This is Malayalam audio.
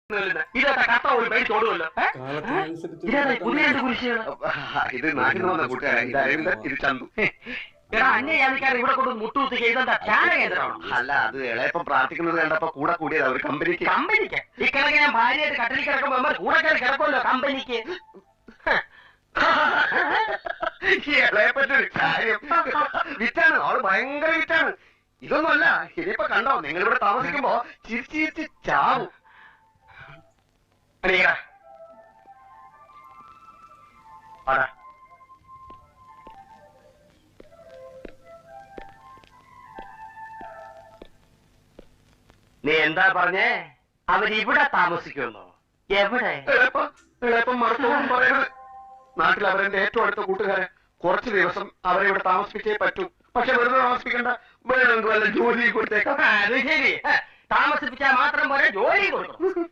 ഇതൊക്കെ കട്ട പോയി പേടിച്ചോടുമല്ലോ. പുതിയ കുരിശികൾ ഇത് നാട്ടിൽ വന്ന കൂട്ടുകാരൻ ഇത് അരവിന്ദൻ ഇത് ചന്തു. എടാ അന്യജാതിക്കാർ ഇവിടെ കൊണ്ട് മുട്ടുകുത്തി ചെയ്തെന്താ ധ്യാന കേന്ദ്രമാണോ? അല്ല അത് ഇളയപ്പം പ്രാർത്ഥിക്കുന്നത് കണ്ടപ്പോ കൂടെ കൂടിയതാ ഒരു കമ്പനിക്ക്. കമ്പനിക്ക് ഇക്കണക്ക് ഞാൻ ഭാര്യയായിട്ട് കട്ടിൽ കിടക്കുമ്പോ കൂടെ കയറി കിടക്കുമല്ലോ കമ്പനിക്ക്. ഇളയപ്പറ്റ ഒരു കാര്യം വിറ്റാണ്, അവള് ഭയങ്കര വിറ്റാണ്. ഇതൊന്നുമല്ല, ഇനിയിപ്പോ കണ്ടോ നിങ്ങൾ ഇവിടെ താമസിക്കുമ്പോ ചിരിച്ചിരിച്ച് ചാവും. നീ എന്താ പറഞ്ഞേ? അവരിവിടെ താമസിക്കുമെന്നോ? എവിടെ? ഇളയപ്പം മറന്നു പറയരുത്. നാട്ടിൽ അവരെന്റെ ഏറ്റവും അടുത്ത കൂട്ടുകാരൻ. കുറച്ചു ദിവസം അവരെ ഇവിടെ താമസിപ്പിച്ചേ പറ്റൂ. പക്ഷെ വെറുതെ താമസിപ്പിക്കണ്ട, വേണമെങ്കിൽ വല്ല ജോലി കൊടുത്തേക്കാം. അത് ശരി, താമസിപ്പിച്ചാൽ മാത്രം പോലെ ജോലി കൊടുക്കണം.